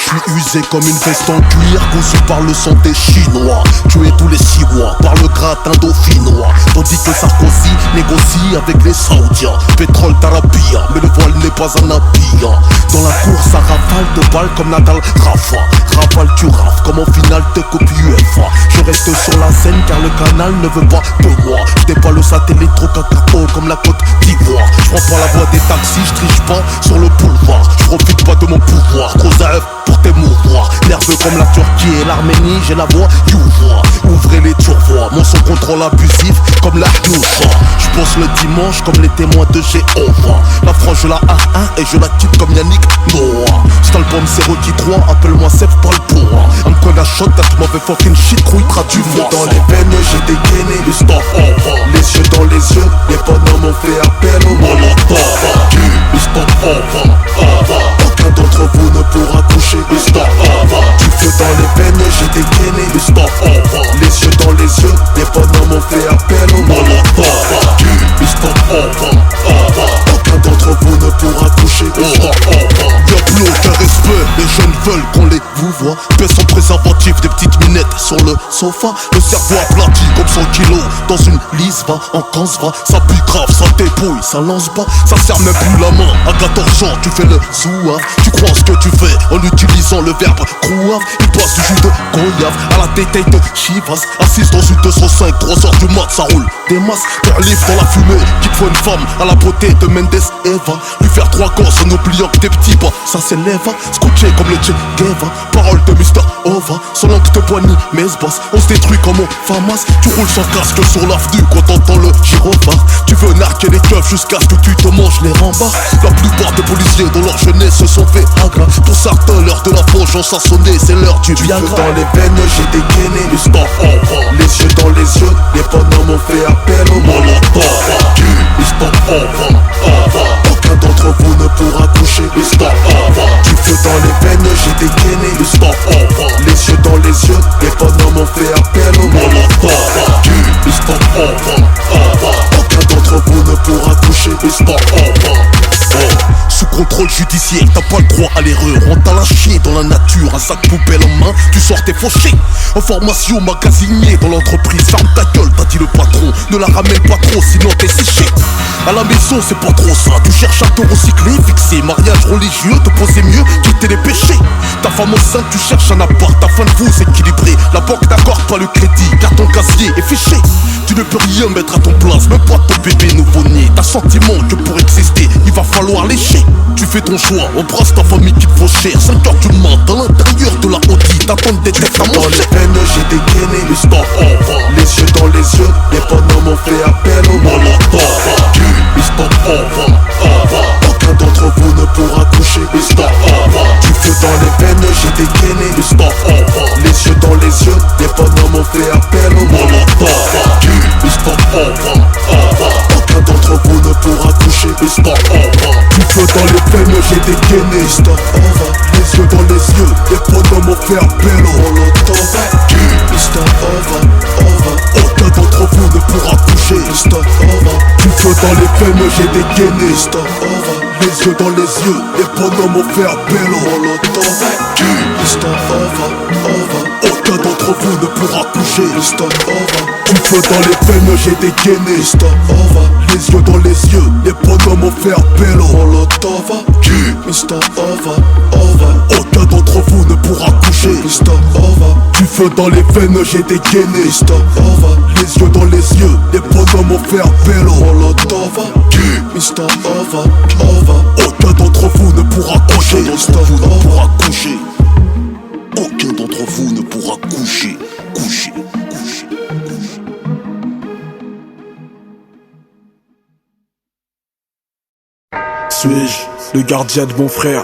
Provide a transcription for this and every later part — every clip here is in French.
suis usé comme une veste en cuir, cousu par le sang des Chinois. Tué tous les 6 mois par le gratin dauphinois. Tandis que Sarkozy négocie avec les Saoudiens. Pétrole d'Arabia, mais le voile n'est pas un habit. Dans la course à rafale de balles comme Nadal Rafa. Rafale tu rafes comme en finale de Coupe UEFA. Je reste sur la scène car le canal ne veut pas de moi. Je n'ai pas le satellite trop cacao comme la Côte d'Ivoire. Je prends pas la voie des taxis, je triche pas sur le boulevard. Je profite pas de mon pouvoir, trop zèbre pour t'émouvoir. Nerveux comme la Turquie et l'Arménie, j'ai la voix youvois. Ouvrez les turvois, mon son contrôle abusif comme la Youfa. Je bosse le dimanche comme les témoins de Jéhovah. La France je la A1 et je la quitte comme Yannick Noah. Cet album c'est Rocky 3, appelle-moi Sef Palpoa. I'm gonna shot that mauvais fucking shit, couille traduis-moi. Dans les veines j'ai dégainé le stop over. Les yeux dans les yeux, les bonhommes ont fait appel au molotov. Le stop over. Aucun d'entre vous ne pourra toucher le stop over. Du feu dans les veines j'ai dégainé le stop over. Les yeux dans les yeux, les bonhommes ont fait appel au molotov. Le stop over. Aucun d'entre vous ne pourra toucher le stop over. Y'a plus aucun respect, les jeunes veulent qu'on les vous voit. Paix sans préservatif, des petites minettes sur le sofa. Le cerveau aplati comme 100 kilos dans une lisse va, en canse va. Ça pique grave, ça dépouille, ça lance pas. Ça sert même plus la main, à 14 ans tu fais le zouave. Tu crois ce que tu fais en utilisant le verbe crouave. Il passe du jus de goyave à la détaille de Chivas. Assise dans une 205, 3 heures du mat, ça roule des masses. Un livre dans la fumée, qu'il faut une femme à la beauté de Mendes Eva. Lui faire 3 gosses en oubliant que tes petits pas, ça s'élève. Scotché comme le Che Guevara. Parole de Mr. Ova, sans langue de poignée, mes basses. On se détruit comme on famas. Tu roules sans casque sur l'avenue quand t'entends le gyrophare. Tu veux narquer les keufs jusqu'à ce que tu te manges les rembarres. La plupart des policiers dans leur jeunesse se sont fait agra. Pour certains l'heure de la vengeance a sonné, c'est l'heure du Viagra. Dans les veines j'ai dégainé le stop over. Les yeux dans les yeux, les bonhommes ont fait appel au molotov. Le stop over. Aucun d'entre vous ne pourra toucher le stop over. Du feu dans les veines j'ai dégainé le stop over. Les yeux dans les yeux, les bonhommes ont fait appel au molotov. Le stop over. Aucun d'entre vous ne pourra toucher le stop over. Sous contrôle judiciaire, t'as pas le droit à l'erreur. On t'a lâché dans la nature, un sac poubelle en main, tu sors tes fauchés. En formation magasinier dans l'entreprise, ferme ta gueule, t'as dit le patron. Ne la ramène pas trop, sinon t'es séché. À la maison c'est pas trop ça, tu cherches à te recycler, fixer. Mariage religieux, te poser mieux, quitter les péchés. Ta femme enceinte, tu cherches un appart, ta fin de vous équilibrée. La banque n'accorde pas le crédit, car ton casier est fiché. Tu ne peux rien mettre à ton place, même pas ton bébé nouveau-né. T'as sentiment que pour exister, il va falloir lécher. Tu fais ton choix, embrasse ta famille qui te vaut cher. 5 heures du mat, à l'intérieur de la Audi, t'attends des têtes à manger. Dans les veines j'ai dégainé le stop over. Les yeux dans les yeux, les bonhommes ont fait appel au molotov. Le stop over. Aucun d'entre vous ne pourra toucher le stop over. Du feu dans les veines j'ai dégainé le stop over. Les yeux dans les yeux, les bonhommes ont fait appel au molotov. Le stop over. Aucun d'entre vous ne pourra toucher le stop over. Du feu dans les veines j'ai dégainé le stop over. Les yeux dans les yeux, les bonhommes ont fait appel au molotov. Le stop over. Aucun d'entre vous ne pourra toucher le stop over. Du feu dans les veines j'ai dégainé le stop over. Les yeux dans les yeux, les bonhommes ont fait appel au molotov. Le stop over. Aucun d'entre vous ne pourra toucher le stop over. Du feu dans les veines j'ai dégainé le stop over. Les yeux dans les yeux, les bonhommes ont fait appel au molotov. Le stop over. Aucun d'entre vous ne pourra toucher le stop over. Du feu dans les veines j'ai dégainé le stop over. Les yeux dans les yeux, les bonhommes ont fait appel au molotov. Le stop over. Aucun d'entre vous ne pourra coucher le stop over. Aucun d'entre vous ne pourra coucher. Suis-je le gardien de mon frère,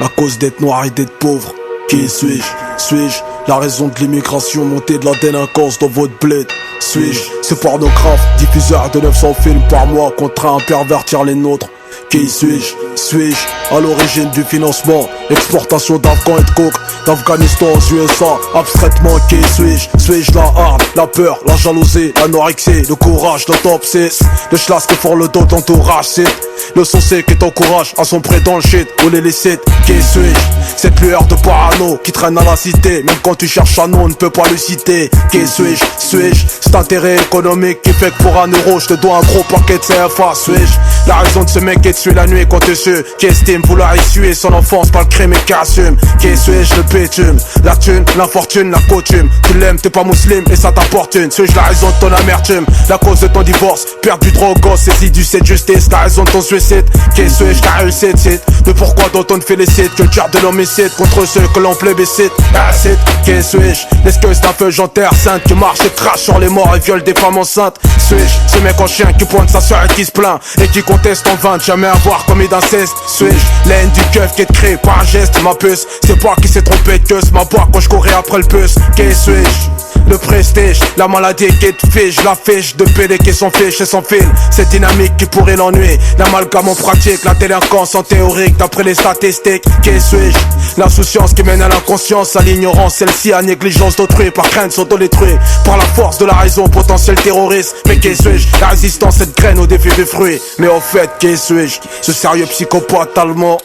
à cause d'être noir et d'être pauvre? Qui suis-je? Suis-je la raison de l'immigration, montée de la délinquance dans votre bled? Suis-je ce pornographe, diffuseur de 900 films par mois, contraint à pervertir les nôtres? Qui suis-je? Suis-je à l'origine du financement? Exportation d'Afghans et de coke, d'Afghanistan aux USA. Abstraitement, qui suis-je? Suis-je la hargne, la peur, la jalousie, l'anorexie, le courage, l'autopsie, le schlass qui font le dos d'entourage, c'est le sensé qui t'encourage à sombrer dans le shit ou l'illicite. Qui suis-je? Cette lueur de parano qui traîne à la cité, même quand tu cherches un nom, on ne peut pas le citer. Qui suis-je? Suis-je cet intérêt économique qui fait que pour €1 je te dois un gros paquet de CFA? Suis-je la raison de ce mec qui te suit la nuit quand tu sues, qui estime vouloir essuyer son enfance par le crime et qui assume? Qui suis-je? Le bitume, la thune, l'infortune, la coutume. Tu l'aimes, t'es pas musulman et ça t'apportune. Suis-je la raison de ton amertume, la cause de ton divorce, perdre du droit au gosse, saisie du de justice, la raison de ton suicide? Qui suis-je? Ta réussite, c'est le pourquoi dont on te félicite, culture de l'homicide contre ceux que l'on plébiscite. Acide, qui suis-je? L'excuse d'un feu jantaire sainte qui marche et crache sur les morts et viole des femmes enceintes. Suis-je ce mec en chien qui pointe sa soeur et qui se plaint et qui conteste en vain de jamais avoir commis d'inceste? Suis-je la haine du keuf qui est créée par un geste? Ma puce, c'est pas qui s'est trompé de queue, ma boîte quand je courais après le puce. Qui suis-je? Le prestige, la maladie qui te fiche, la fiche de PD qui s'en fiche et sans fil. Cette dynamique qui pourrait l'ennuyer, l'amalgame en pratique, la délinquance en théorique d'après les statistiques. Qui suis-je? L'insouciance qui mène à l'inconscience, à l'ignorance, celle-ci à négligence d'autrui, par crainte s'autodétruire, par la force de la raison, potentiel terroriste. Mais qui suis-je? La résistance, cette graine au défi du fruit. Mais au fait, qui suis-je? Ce sérieux psychopathe allemand.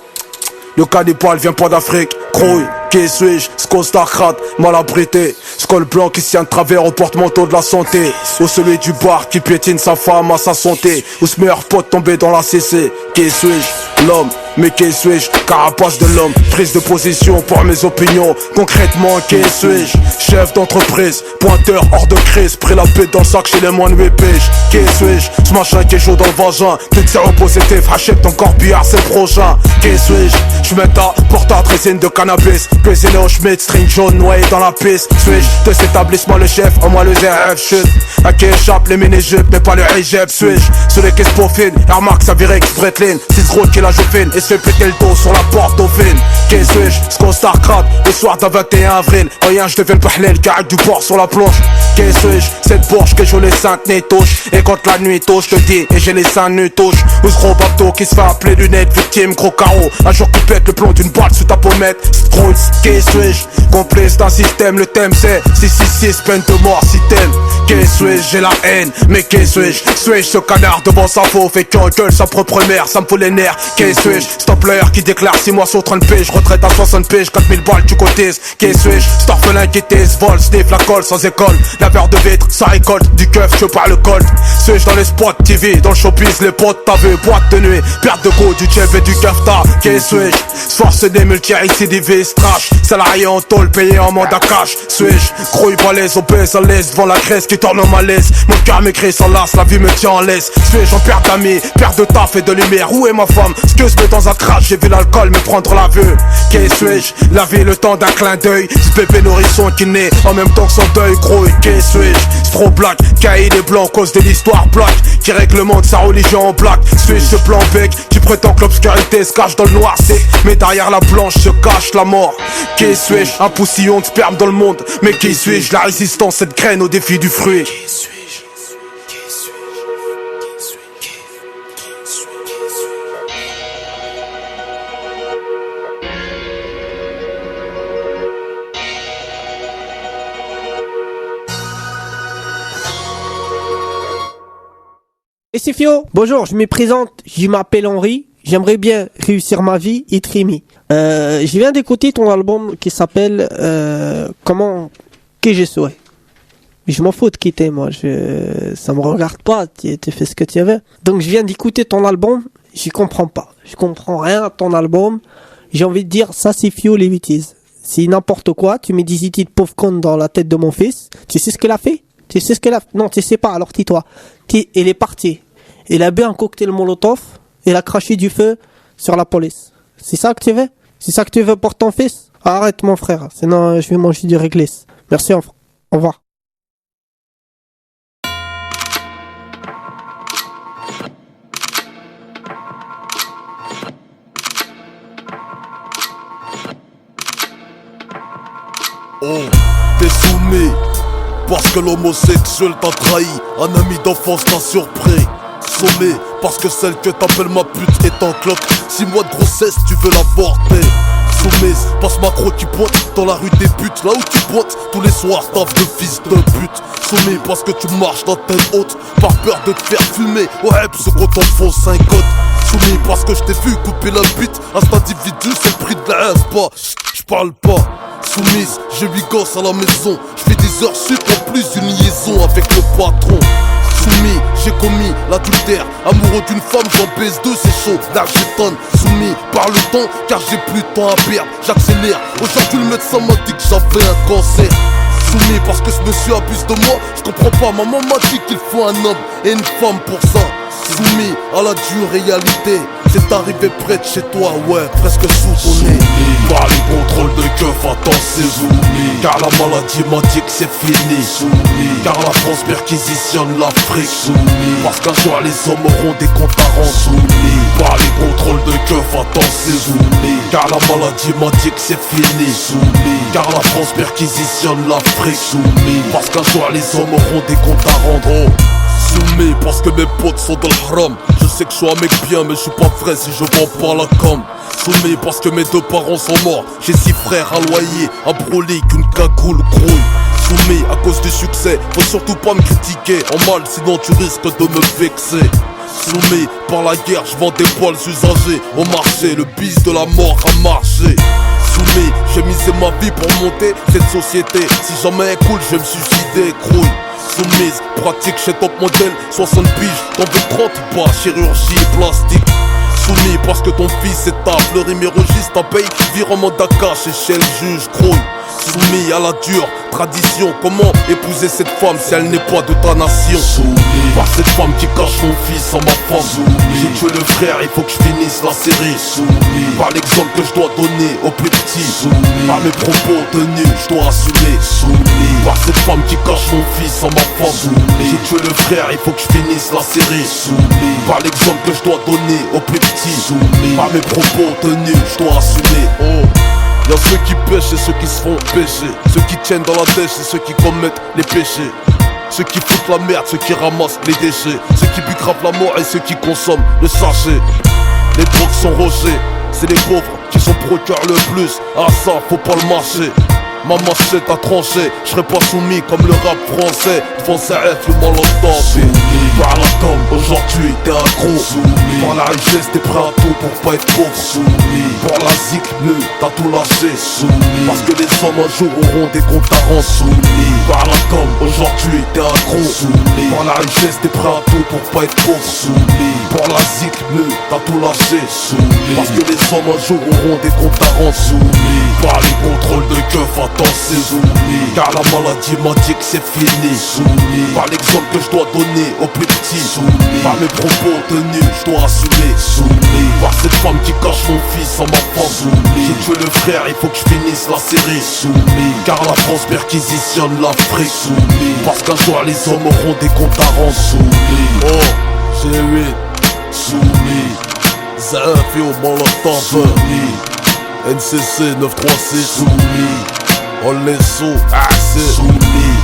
Le cannibale vient pas d'Afrique, crouille. Qui suis-je? Scostarcrate, mal abrité. Scol blanc qui se tient de travers au porte-manteau de la santé. Ou celui du bar qui piétine sa femme à sa santé. Ou ce meilleur pote tombé dans la CC. Qui suis-je? L'homme. Mais qui suis-je? Carapace de l'homme, prise de position pour mes opinions. Concrètement, qui suis-je? Chef d'entreprise, pointeur hors de crise, pris la paix dans le sac chez les moins de 8 piges. Qui suis-je? Ce machin qui est chaud dans le vagin, toute séropositif, achète ton corbillard, c'est le prochain. Qui suis-je? Je mets ta portable résine de cannabis, cuisiné au schmitt, string jaune noyé dans la piste. Suis-je de cet établissement le chef, en moi le ZF chute. À qui échappe les mini-jupes, mais pas le hijab. Suis-je celui qui se profine, Air Max, Avirex, Breitling, 6 gros qui la jofine et se fait péter le dos sur la porte dauphine. Qui suis-je? Scostarcrate, le soir d'un 21 avril, rien je deviens le pahlel, carré du bord sur la planche. Qui suis-je? Cette bourge que joue les saintes nez touche. Et quand la nuit touche, je te dis, et j'ai les seins nus touche. Ou ce gros bateau qui se fait appeler lunette, victime, gros carreau. Un jour qui pète le plomb d'une balle sous ta pommette. Scrooge, qui suis-je? Complice d'un système, le thème c'est 666, peine de mort si t'aimes. Qui suis-je? J'ai la haine, mais qui suis-je? Suis-je ce canard devant sa faux, fait qu'il engueule sa propre mère, ça me fout les nerfs. Qui suis-je? Stop-player qui déclare 6 mois sur 30 piges, retraite à 60 piges, 4000 balles tu cotises. Qui suis-je? Cet orphelin qui tise, vol, sniff la colle sans école. Laveur de vitre, ça récolte du keuf, je parle le colt. Suis-je dans les spots TV, dans le showbiz, les potes t'as vu, boîte de nuit, perte de goût, du chef et du kafta. Qui suis-je? Force des multi-récidivistes, trash, salarié en tôle, payé en mandat cash. Suis-je? Grouille balèze, obèse à l'aise, devant la graisse qui tourne au malaise. Mon cœur m'écrit sans lasse, la vie me tient en laisse. Suis-je en perte d'amis, perte de taf et de lumière? Où est ma femme? Excuse-moi dans un crash, j'ai vu l'alcool me prendre la vue. Qui suis-je? La vie, le temps d'un clin d'œil. Ce bébé nourrisson qui naît en même temps que son deuil, grouille. Qui suis-je? Trop black, caïd et blanc, cause de l'histoire black qui réglemente sa religion en black. Suis-je ce blanc bec qui prétend que l'obscurité se cache dans le noir sec, mais derrière la blanche se cache la mort? Qui suis-je? Un poussillon de sperme dans le monde. Mais qui suis-je? La résistance, cette graine au défi du fruit. Et c'est Fio. Bonjour, je me présente, je m'appelle Henri, j'aimerais bien réussir ma vie et Trimi. Je viens d'écouter ton album qui s'appelle Comment que je souhaite. Mais je m'en fous de qui t'es, moi, ça me regarde pas, tu fais ce que tu veux. Donc je viens d'écouter ton album, j'y comprends pas. Je comprends rien à ton album, j'ai envie de dire, ça c'est Fio les bêtises. C'est n'importe quoi, tu mets des idées de pauvre con dans la tête de mon fils, tu sais ce qu'elle a fait? Tu sais ce qu'elle a fait? Non, tu sais pas, alors tais-toi. Elle est partie. Elle a bu un cocktail Molotov, elle a craché du feu sur la police. C'est ça que tu veux? C'est ça que tu veux pour ton fils? Arrête mon frère, sinon je vais manger du réglisse. Merci, au revoir. Oh, t'es soumis parce que l'homosexuel t'a trahi, un ami d'enfance t'a surpris. Sommé, parce que celle que t'appelles ma pute est en cloque. 6 mois de grossesse, tu veux l'avorter. Soumise, passe macro qui pointe dans la rue des putes. Là où tu pointes, tous les soirs taf de fils de pute. Soumis parce que tu marches dans tête haute, par peur de te faire fumer. Ouais, ce qu'on t'enfonce un code. Soumis parce que je t'ai vu couper la bite à cet individu, c'est le prix de la pas. J'parle pas. Soumise, j'ai 8 gosses à la maison. J'fais des heures sup en plus d'une liaison avec le patron. Soumis, j'ai commis l'adultère. Amoureux d'une femme, j'en baise deux, c'est chaud, là j'étonne. Soumis par le temps, car j'ai plus de temps à perdre. J'accélère, aujourd'hui le médecin m'a dit que j'avais un cancer. Soumis parce que ce monsieur abuse de moi. Je comprends pas, maman m'a dit qu'il faut un homme et une femme pour ça. Soumis à la dure réalité, c'est arrivé près de chez toi, ouais, presque sous ton nez. Par les contrôles de keuf, attends c'est soumis. Car la maladie m'a dit que c'est fini. Soumis. Car la France perquisitionne l'Afrique. Soumis. Parce qu'un jour les hommes auront des comptes à rendre. Soumis. Par les contrôles de keuf, attends c'est soumis. Car la maladie m'a dit que c'est fini. Soumis. Car la France perquisitionne l'Afrique. Soumis. Parce qu'un jour les hommes auront des comptes à rendre. Soumis parce que mes potes sont dans le haram. Je sais que je suis un mec bien mais je suis pas vrai si je vends pas la com. Soumis parce que mes 2 parents sont morts. J'ai 6 frères à loyer, à brûler qu'une cagoule grouille. Soumis à cause du succès, faut surtout pas me critiquer en mal sinon tu risques de me vexer. Soumis par la guerre, je vends des poils usagés au marché, le bis de la mort a marché. Soumis, j'ai misé ma vie pour monter cette société. Si jamais elle coule, je vais me suicider, crouille. Soumise, pratique chez Top Model, 60 piges, t'en veux 30 ou pas, chirurgie et plastique. Soumis parce que ton fils est taf, le rimérogiste t'en paye, virement d'Akash et chez le juge, crouille. Soumis à la dure tradition, comment épouser cette femme si elle n'est pas de ta nation? Soumis par cette femme qui cache mon fils en ma femme. J'ai tué le frère, il faut que je finisse la série. Soumis par l'exemple que je dois donner aux plus petits. Soumis par mes propos tenus, je dois assumer. Soumis par cette femme qui cache mon fils en ma femme. J'ai tué le frère, il faut que je finisse la série. Soumis par l'exemple que je dois donner aux plus petits. Soumis par mes propos tenus, je dois assumer. Oh. Y'a ceux qui pêchent et ceux qui se font pêcher. Ceux qui tiennent dans la dèche et ceux qui commettent les péchés. Ceux qui foutent la merde, ceux qui ramassent les déchets. Ceux qui butent grave la mort et ceux qui consomment le sachet. Les drogues sont rogées, c'est les pauvres qui sont pour le cœur le plus. Ah ça, faut pas le marcher. Ma machette a tranché, je serai pas soumis comme le rap français. Devant CF, le molotov. Par la com, aujourd'hui t'es accro. Par la richesse, t'es prêt à tout pour pas être pauvre. Pour la zik, t'as tout lâché. Parce que les hommes un jour auront des comptes à rendre. Par la com, aujourd'hui t'es accro. Par la richesse, t'es prêt à tout pour pas être pauvre. Pour la zik, t'as tout lâché. Parce que les hommes un jour auront des comptes à rendre. Par les contrôles de keuf, attends c'est soumis. Car la maladie m'a dit que c'est fini. Soumis par l'exemple que je dois donner aux plus petits. Soumis par mes propos tenus, je dois assumer. Soumis par cette femme qui cache mon fils en ma femme. Soumis j'ai tué le frère, il faut que je finisse la série. Soumis car la France perquisitionne l'Afrique. Soumis parce qu'un jour les hommes auront des comptes à rendre. Soumis Oh, j'ai 8 Soumis Zaf et au molotov. Soumis NCC 936. Soumis On les sous, c'est Soumis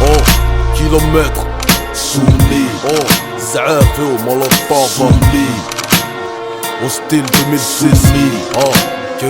oh, kilomètre. Soumis Oh, Zaf et au molotov. Soumis Au style 2006. Soumis Oh, ok.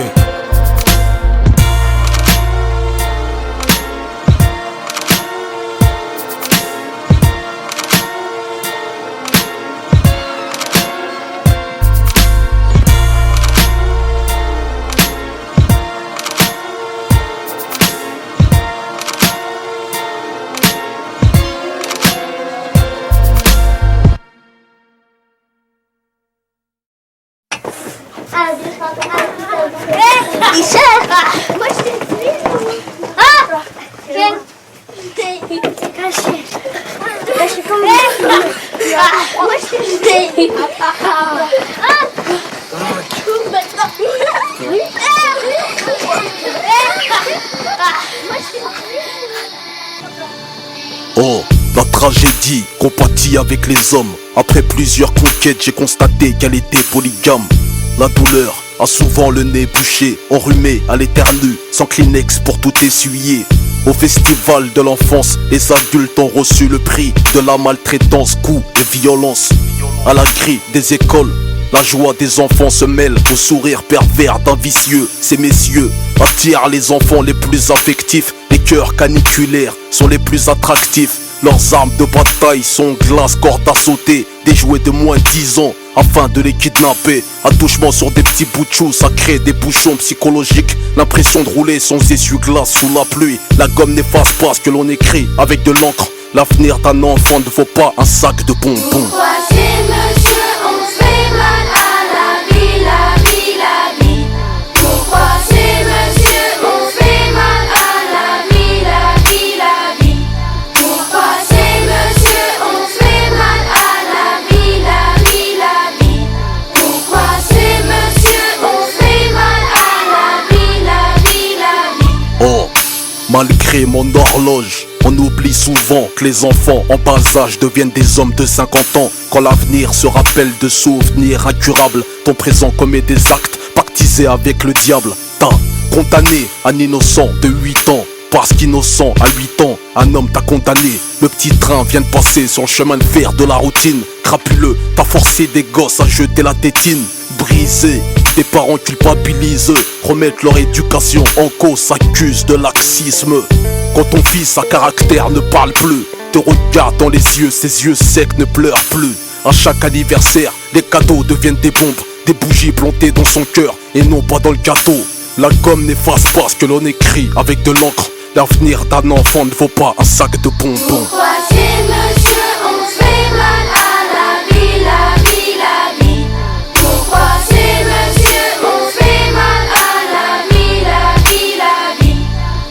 Oh, la tragédie compatit avec les hommes. Après plusieurs conquêtes, j'ai constaté qu'elle était polygame. La douleur a souvent le nez bouché, enrhumé à l'éternel, sans Kleenex pour tout essuyer. Au festival de l'enfance, les adultes ont reçu le prix de la maltraitance, coups et violence. À la grille des écoles, la joie des enfants se mêle au sourire pervers d'un vicieux. Ces messieurs attirent les enfants les plus affectifs. Les cœurs caniculaires sont les plus attractifs. Leurs armes de bataille sont glace, corde à sauter. Des jouets de moins de 10 ans afin de les kidnapper. Attouchement sur des petits bouts de chou, ça crée des bouchons psychologiques. L'impression de rouler sans essuie-glace sous la pluie. La gomme n'efface pas ce que l'on écrit avec de l'encre. L'avenir d'un enfant ne vaut pas un sac de bonbons. Pourquoi ces messieurs ont fait mal à la vie, la vie, la vie? Pourquoi ces messieurs ont fait mal à la vie, la vie, la vie? Pourquoi ces messieurs ont fait mal à la vie, la vie, la vie? Pourquoi ces messieurs ont fait mal à la vie, la vie, la vie? Oh, malgré mon horloge, on oublie souvent que les enfants en bas âge deviennent des hommes de 50 ans. Quand l'avenir se rappelle de souvenirs incurables, ton présent commet des actes pactisés avec le diable. T'as condamné un innocent de 8 ans. Parce qu'innocent à 8 ans, un homme t'a condamné. Le petit train vient de passer sur le chemin de fer de la routine. Crapuleux, t'as forcé des gosses à jeter la tétine. Brisé, tes parents culpabilisent, remettent leur éducation en cause, s'accusent de laxisme. Quand ton fils à caractère ne parle plus, te regarde dans les yeux, ses yeux secs ne pleurent plus. À chaque anniversaire, les cadeaux deviennent des bombes, des bougies plantées dans son cœur et non pas dans le gâteau. La gomme n'efface pas ce que l'on écrit avec de l'encre. L'avenir d'un enfant ne vaut pas un sac de bonbons. Pourquoi ces messieurs ont fait mal à la vie, la vie, la vie? Pourquoi ces messieurs ont fait mal à la vie, la vie, la vie?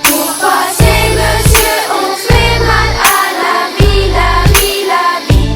Pourquoi ces messieurs ont fait mal à la vie, la vie, la vie?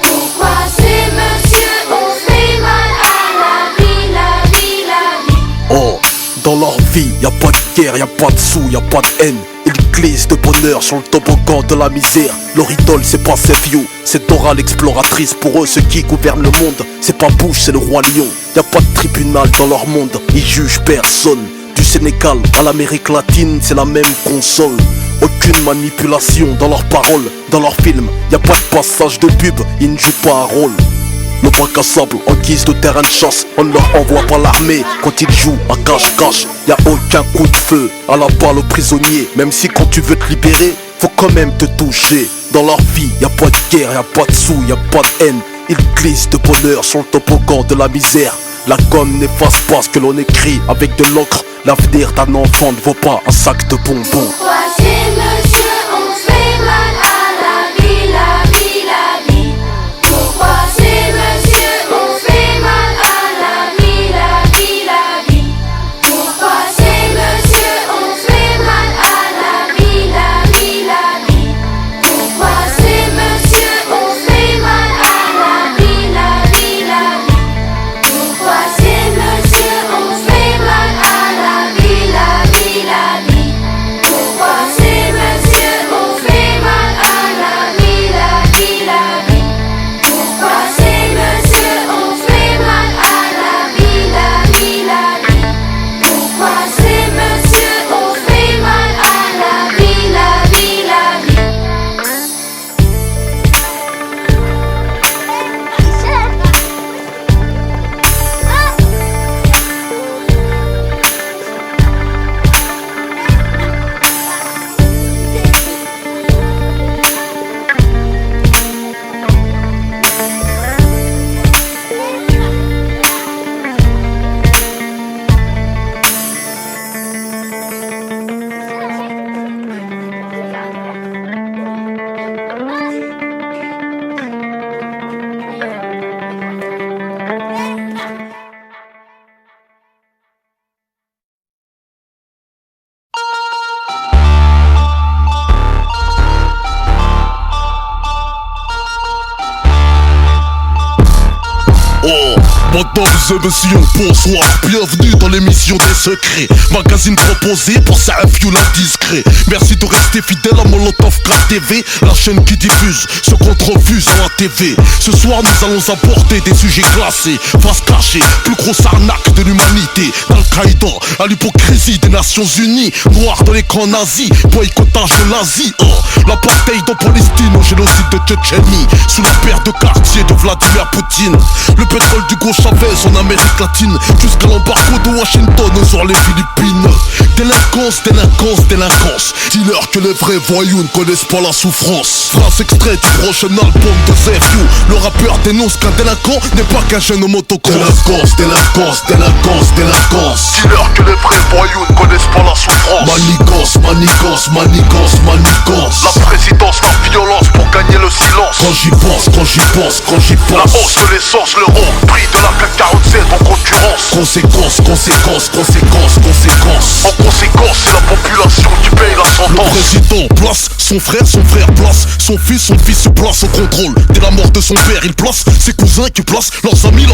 Pourquoi ces messieurs ont fait mal à la vie, la vie, la vie? Oh, dans leur vie, y a pas de guerre, y a pas de sous, y a pas de haine. Ils glissent de bonheur sur le toboggan de la misère. Leur idole c'est pas View, c'est Dora l'exploratrice. Pour eux ceux qui gouvernent le monde, c'est pas Bush, c'est le roi lion. Y a pas de tribunal dans leur monde, ils jugent personne. Du Sénégal à l'Amérique latine, c'est la même console. Aucune manipulation dans leurs paroles, dans leurs films. Y a pas de passage de pub, ils ne jouent pas un rôle. Le bac à sable en guise de terrain de chasse, on ne leur envoie pas l'armée quand ils jouent à cache-cache. Y a aucun coup de feu à la balle aux prisonniers. Même si quand tu veux te libérer, faut quand même te toucher. Dans leur vie, y a pas de guerre, y a pas de sous, y a pas de haine. Ils glissent de bonheur sur le toboggan de la misère. La gomme n'efface pas ce que l'on écrit avec de l'encre. L'avenir d'un enfant ne vaut pas un sac de bonbons. Pourquoi ces messieurs ont fait mal à la vie, la vie, la vie? Pourquoi ces messieurs ont fait mal à la vie, la vie, la vie? Pourquoi ces messieurs ont fait mal à la vie, la vie, la vie? Pourquoi ces messieurs ont fait mal à la vie, la vie, la vie? Pourquoi ces messieurs ont fait mal à la vie, la vie, la vie? Pourquoi ces Mesdames et messieurs, bonsoir, bienvenue dans l'émission des secrets. Magazine proposé pour ça la discret. Merci de rester fidèle à Molotov TV, la chaîne qui diffuse ce qu'on refuse à la TV. Ce soir nous allons aborder des sujets classés, face cachée, plus grosse arnaque de l'humanité, d'Al-Qaïda à l'hypocrisie des Nations Unies, noir dans les camps nazis, boycottage de l'Asie, l'apartheid en Palestine, au génocide de Tchétchénie, sous la paire de quartier de Vladimir Poutine, le pétrole du gauche Chavez en Amérique latine, jusqu'à l'embargo de Washington sur les Philippines. Délinquance, délinquance, délinquance. Dis-leur que les vrais voyous ne connaissent pas la souffrance. Phrase extraite du prochain album de Zefou. Le rappeur dénonce qu'un délinquant n'est pas qu'un jeune au motocross. Délinquance, délinquance, délinquance, délinquance. Dis-leur que les vrais voyous ne connaissent pas la souffrance. Manigance, manigance, manigance, manigance. La présidence, la violence pour gagner le silence. Quand j'y pense, quand j'y pense, quand j'y La pense. hausse de l'essence, l'euro, prix de la CAC 47 en concurrence. Conséquence, conséquence, conséquence, conséquence. En conséquence, c'est la population qui paye la Le sentence. président place son frère place son fils se place au contrôle. Dès la mort de son père, il place ses cousins qui placent leurs amis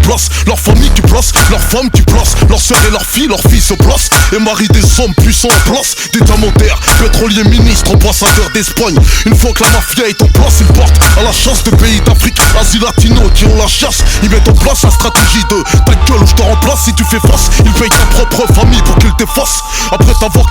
placent leur famille qui place, leurs femmes qui placent, leurs sœurs et leurs filles se placent. Et marie des hommes puissants en place, d'état-montaires, pétroliers, ministres, ambassadeurs d'Espagne. Une fois que la mafia est en place, ils partent à la chasse de pays d'Afrique, Asie latino qui ont la chasse. Ils mettent en place la stratégie de ta gueule ou je te remplace si tu fais face. Ils payent ta propre famille pour qu'ils t'effacent. Après t'avoir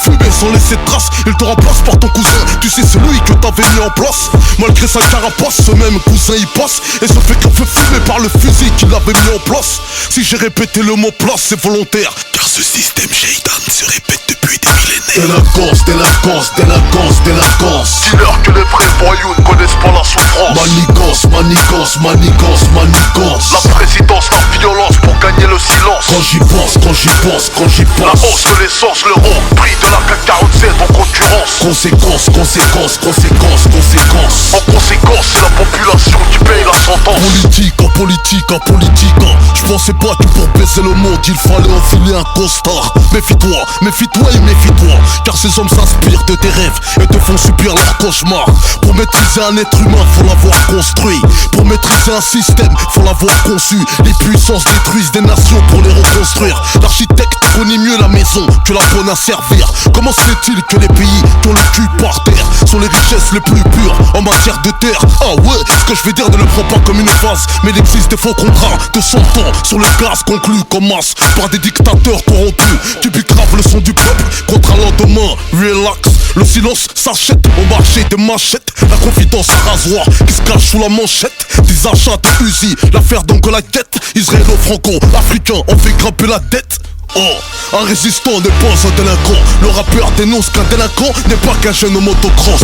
fumé sans laisser de traces, ils te remplacent par ton cousin. Tu sais, c'est lui que t'avais mis en place. Malgré sa carapace, ce même cousin il passe et se fait fumer par le fusil qu'il avait mis en place. Si j'ai répété le mot place, c'est volontaire, car ce système Shaitan se répète depuis des millénaires. Délinquance, délinquance, délinquance, délinquance. Dis-leur que les vrais voyous ne connaissent pas la souffrance. Manigance, manigance, manigance, manigance. La présidence, la violence pour gagner le silence. Quand j'y pense, quand j'y pense, quand j'y La pense. hausse de l'essence, l'euro, prix de la CAC 47 en concurrence. Conséquence, conséquence, conséquence, conséquence. En conséquence, c'est la population qui paye la sentence. Politique, en politique, en politique. Je pensais pas que pour baisser le monde il fallait enfiler un costard. Méfie-toi, méfie-toi et méfie-toi, car ces hommes s'inspirent de tes rêves et te font subir leurs cauchemars. Pour maîtriser un être humain, faut l'avoir construit. Pour maîtriser un système, faut l'avoir conçu. Les puissances détruisent des nations pour les reconstruire. L'architecte connaît mieux la maison que la bonne à servir. Comment se fait-il que les pays qui ont le cul par terre sont les richesses les plus pures en matière de terre? Ah ouais, ce que je vais dire ne le prends pas comme une phase, mais il existe des faux contrats de 100 ans sur le gaz conclus comme masse par des dictateurs corrompus qui bicravent le son du peuple contre un lendemain. Relax, le silence s'achète au marché des machettes. La confidence à rasoir qui se cache sous la manchette. Des achats de fusils, l'affaire d'Angolaquette. Israélo-franco-africain ont fait grimper la dette. Oh, un résistant n'est pas un délinquant. Le rappeur dénonce qu'un délinquant n'est pas qu'un jeune au motocross.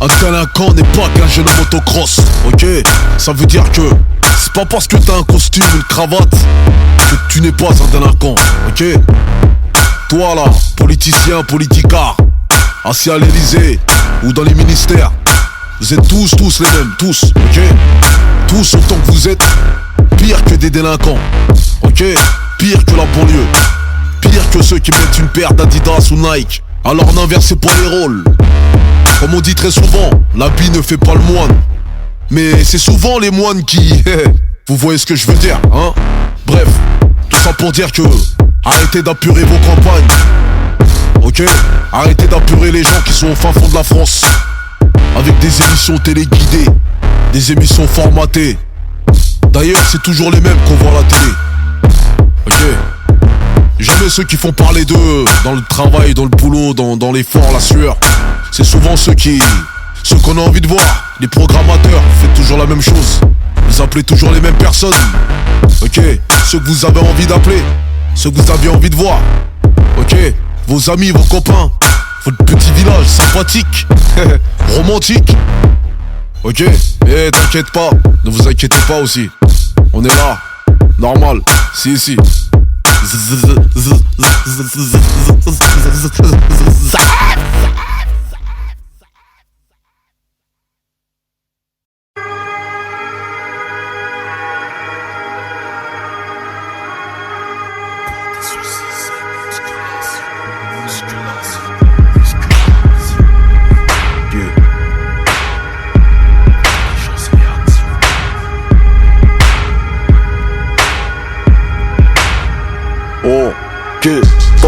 Un délinquant n'est pas qu'un jeune au motocross. Ok, ça veut dire que c'est pas parce que t'as un costume, une cravate que tu n'es pas un délinquant. Ok, toi là, politicien, politicard, assis à l'Elysée ou dans les ministères, vous êtes tous les mêmes, tous, ok? Tous autant que vous êtes pire que des délinquants, ok? Pire que la banlieue, pire que ceux qui mettent une paire d'Adidas ou Nike. Alors n'inversez pas les rôles. Comme on dit très souvent, l'habit ne fait pas le moine. Mais c'est souvent les moines qui... Vous voyez ce que je veux dire, hein? Bref, tout ça pour dire que... Arrêtez d'apurer vos campagnes. Ok? Arrêtez d'apurer les gens qui sont au fin fond de la France. Avec des émissions téléguidées, des émissions formatées. D'ailleurs, c'est toujours les mêmes qu'on voit à la télé. Ok? Jamais ceux qui font parler d'eux dans le travail, dans le boulot, dans l'effort, la sueur. C'est souvent ceux qu'on a envie de voir. Les programmateurs, faites toujours la même chose. Vous appelez toujours les mêmes personnes. Ok? Ceux que vous avez envie d'appeler, ceux que vous avez envie de voir. Ok? Vos amis, vos copains, votre petit village sympathique, romantique. Ok? Eh, t'inquiète pas, ne vous inquiétez pas aussi. On est là, normal, si.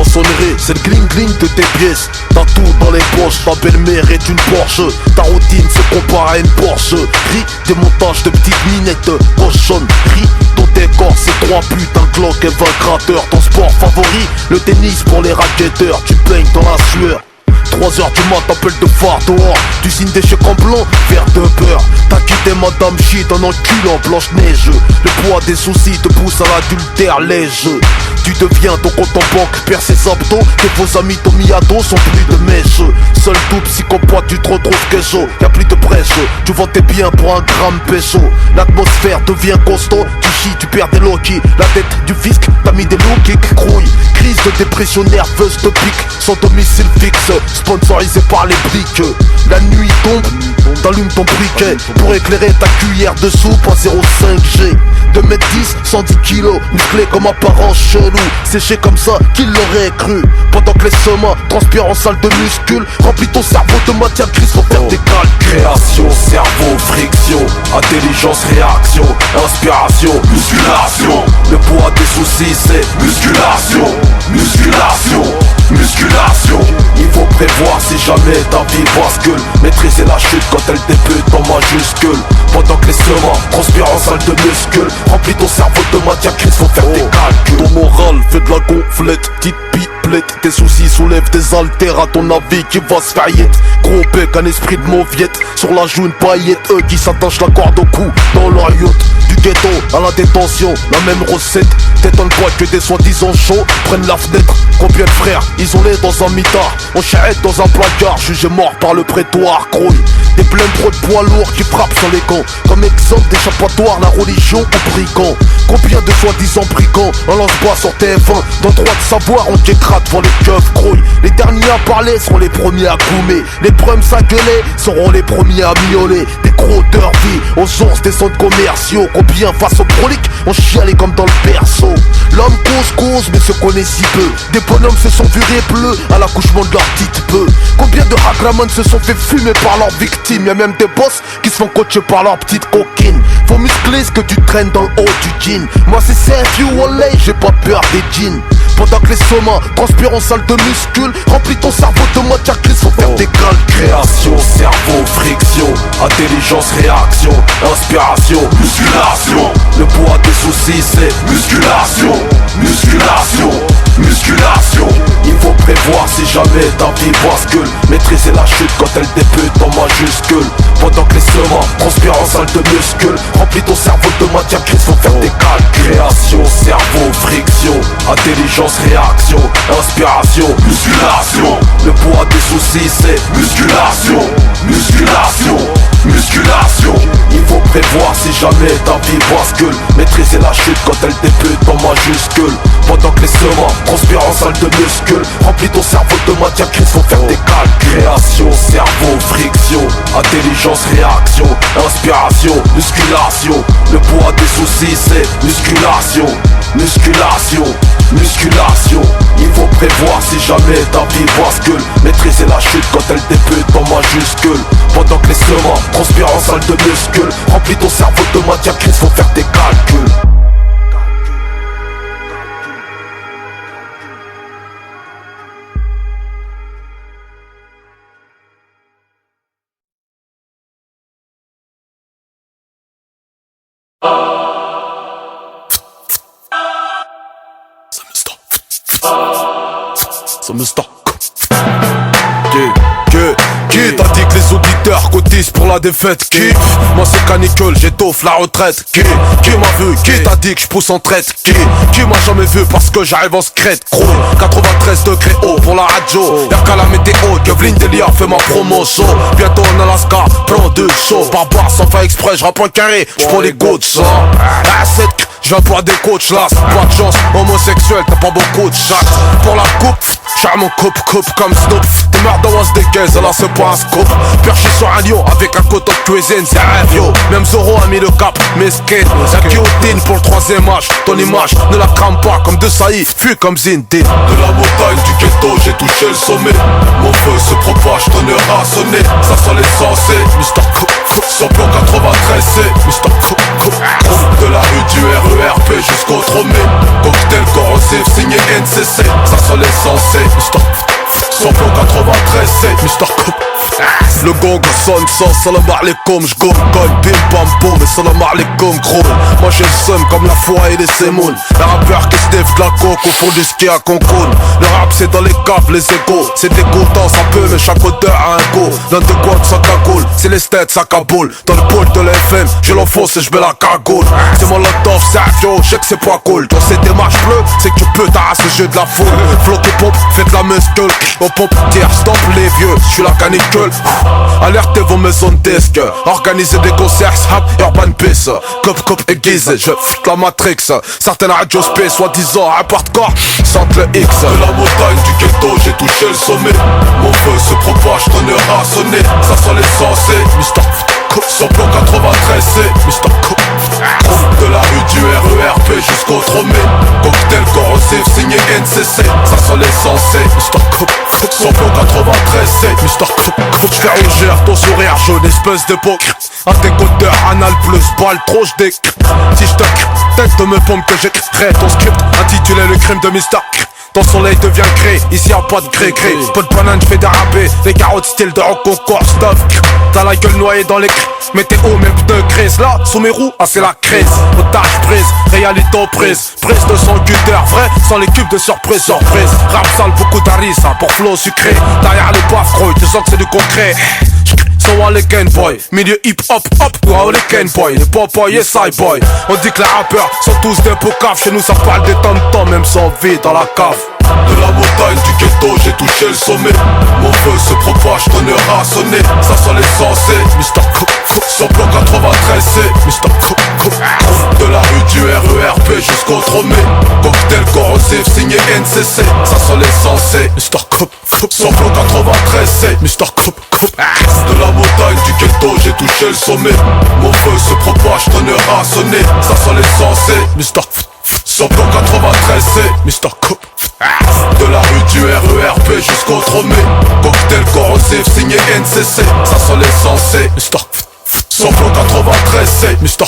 sonnerie, c'est le cling cling de tes pièces. T'as tout dans les poches, ta belle-mère est une Porsche. Ta routine se compare à une Porsche. Ris des montages de petites minettes cochonnes. Ris ton décor, c'est 3 putains Glock et 20 gratteurs. Ton sport favori, le tennis pour les racketteurs. Tu peignes dans la sueur. 3h du mat, t'appelles de phare dehors. Tu signes des chèques en blanc, verre de beurre. T'as quitté madame shit en enculant Blanche-Neige. Le poids des soucis te pousse à l'adultère léger. Tu deviens ton compte en banque, perds ses abdos. Tes faux amis t'ont mis à dos, sont plus de mèche. Seul tout psychopathe, tu te retrouves queso. Y'a plus de presse, tu vends tes biens pour un gramme peso. L'atmosphère devient costaud, tu chies, tu perds des loquis. La tête du fisc, t'as mis des looks qui crouillent. Crise de dépression nerveuse te pique, sans domicile fixe. Sponsorisé par les briques. La nuit tombe, t'allumes ton briquet pour éclairer ta cuillère de soupe en 0,5G. 2m10, 110 kilos, musclé comme apparence chelou. Séché comme ça, qui l'aurait cru. Pendant que les semas transpirent en salle de muscule. Remplis ton cerveau de matière grise pour faire des calculs. Création, cerveau, friction, intelligence, réaction, inspiration, musculation. Le poids des soucis c'est musculation, musculation, musculation. Il faut prévoir si jamais ta vie bascule. Maîtriser la chute quand elle débute en majuscule. Pendant que les semas transpirent en salle de muscule. Remplis ton cerveau de matière grise, faut faire des calculs. Ton moral fait de la gonflette, petite pipelette. Tes soucis soulèvent des haltères à ton avis qui va se faillite. Gros bec, un esprit de mauviette. Sur la joue une paillette, eux qui s'attachent la corde au cou. Dans leur yacht, du ghetto à la détention, la même recette. T'étonnes pas que des soi-disant chauds prennent la fenêtre. Combien de frères isolés dans un mitard, on charrette dans un placard, jugé mort par le prétoire, grouille. Des pleins de poids lourds qui frappent sur les camps. Comme exemple d'échappatoire, la religion ou brigand. Combien de soi-disant brigands, on lance pas sur TF1. Dans droit de savoir, on dégrade devant les keufs grouilles. Les derniers à parler seront les premiers à goumer. Les prums à gueuler seront les premiers à miauler. Des gros derby aux sources des centres commerciaux. Combien face au prolique, on chialait comme dans le berceau. L'homme cause, mais se connaît si peu. Des bonhommes se sont vus bleus à l'accouchement de leur petite peu. Combien de hackraman se sont fait fumer par leurs victimes. Y'a même des boss qui se font coacher par leur petite coquine. Faut muscler ce que tu traînes dans le haut du jean. Moi c'est CFU Wallay, j'ai pas peur des jeans. Pendant que les somas transpirent en salle de muscule. Remplis ton cerveau de matière grise, faut faire des calculs. Création, cerveau, friction, intelligence, réaction, inspiration, musculation. Le poids des soucis c'est musculation, musculation, musculation. Il faut prévoir si jamais ta vie bascule. Maîtriser la chute quand elle débute en majuscule. Pendant que les semas transpirent en salle de muscule. Remplis ton cerveau de matière grise, faut faire des calculs. Création, cerveau, friction, intelligence, réaction, inspiration, musculation. Le poids des soucis c'est musculation, musculation, musculation. Il faut prévoir si jamais ta vie bascule. Maîtriser la chute quand elle débute en majuscule. Pendant que les semas transpirent en salle de muscule. Remplis ton cerveau de matière grise, faut faire des calculs. Création, cerveau, friction, intelligence, réaction, inspiration, musculation. Le poids des soucis c'est musculation, musculation, musculation. Il faut prévoir si jamais ta vie bascule. Maîtriser la chute quand elle débute en majuscule. Pendant que les semas transpirent en salle de muscule. Remplis ton cerveau de matière grise, faut faire des calculs. Ça me stock. Qui t'a dit que les auditeurs cotisent pour la défaite? Qui? Moi c'est canicule, j'étoffe la retraite. Qui m'a vu? Qui t'a dit que je pousse en traite? Qui m'a jamais vu parce que j'arrive en secrète? Gros, 93 degrés haut pour la radio. Y'a qu'à la météo, Kevin Delia fait ma promotion. Bientôt en Alaska, plan de show. Barbare sans faire exprès, j'rappe un carré, j'prends les gouttes. Je viens pour des coachs là, pas de chance, homosexuel, t'as pas beaucoup de chatte. Pour la coupe, j'suis mon coupe comme Snoop. T'es merde on se dégaise, là c'est pas un scoop. Perché sur un lion avec un coton de cuisine, c'est rêve yo. Même Zoro a mis le cap, mais skate. La guillotine pour le 3ème âge. Ton image ne la crame pas comme de Saïd, fuis comme Zindine. De la montagne du ghetto, j'ai touché le sommet. Mon feu se propage, tonnerre à sonner. Ça sent l'essence, Mr. Cook. Sur plan 93, c'est Mr. Cook. De la rue du RERP jusqu'au Tromé. Cocktail corrosif signé NCC. Ça sent l'essence, donc sonne sans salam alaikum. J'gomme colle, bim bam boum, et salam alaikum gros. Moi j'ai le seum comme la foi et les sémounes. Les rappeurs qui sniffent de la coke au fond du ski à Cancun. Le rap c'est dans les caves, les égos. C'est dégoûtant, ça peut, mais chaque odeur a un go. L'un de quoi ça cagoule, c'est les têtes, ça caboule. Dans le pôle de l'FM, je l'enfonce et je mets la cagoule. C'est mon lot-off, c'est Joe, je sais que c'est pas cool. Dans ces démarches bleues, c'est que tu peux t'arracher le jeu de la foule. Flow qui pompe, fait de la muscle. Au pompe, tire, stop les vieux, je suis la canicule. Alertez vos maisons de disques. Organisez des concerts, rap, urban peace. Cop aiguisé, je fute la matrix. Certaines radios space, soi-disant, rap hardcore, sentent le X. De la montagne du ghetto, j'ai touché le sommet. Mon feu se propage, tonnerre à sonner. Ça sent les censés. Mr. Samplon 93C. Mr. De la rue du RERP jusqu'au Tromé. Cocktail corrosif signé NCC. Ça sent les censés. Samplon 93C. J'fais rougir ton sourire jaune, espèce d'époque. Un décoteur, anal plus, balle trop j'déc. Si j'te tête de me pompe que j'écrirai ton script intitulé le crime de Mr. Ton soleil devient gré, ici y'a pas de gré-gré. Pas de banane, j'fais déraper. Les carottes style de rock encore stuff. T'as la gueule noyée dans les météo, même de crise. Là, sous mes roues, ah c'est la crise. Otage prise, réalité prise. Prise de son cutter, vrai, sans les cubes de surprise. Rap sale, beaucoup d'arissa pour flow sucré. Derrière les baffes, gros, tu sens que c'est du concret. So all les Ken Boy, milieu hip hop hop, wow les Ken Boy, les Popoy et Side Boy. On dit que les rappeurs sont tous des pocaves, chez nous ça parle des tam-tams, même sans vie dans la cave. De la montagne du ghetto, j'ai touché le sommet. Mon feu se propage, tonnerre à sonner. Ça sent les censés. Mr. Samplon 93C. Mr. De la rue du RERP jusqu'au Tromé. Cocktail corrosif signé NCC. Ça sent les censés. Mr. Samplon 93C. Mr. De la montagne du ghetto, j'ai touché le sommet. Mon feu se propage, tonnerre à sonner. Ça sent les censés. Mr. Samplon 93C. Mr. De la rue du RERP jusqu'au Tromé. Cocktail corrosif signé NCC. Ça sent les censés. Mr. Samplon 93C. Mr.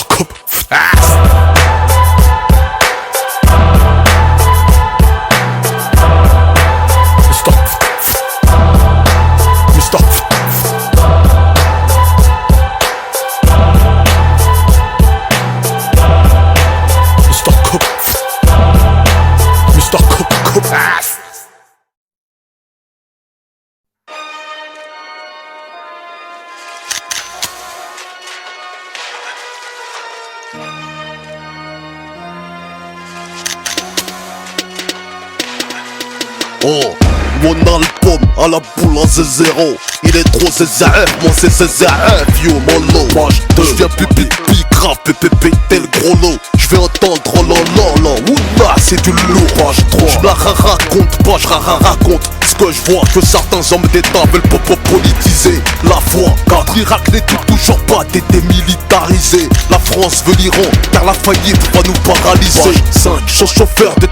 Oh, mon album à la boule en Z0. Il est trop ZZF, moi c'est ZZF, yo mon lot. Je viens pipi grave, pépé, tel gros lot. Je vais entendre oh là là là, oula c'est du lourd. Je la raconte pas, je raconte ce que je vois, que certains hommes d'État veulent politiser la foi. Car l'Irak n'est toujours pas démilitarisé. La France veut l'Iran, car la faillite va nous paralyser. 5 chauffeurs de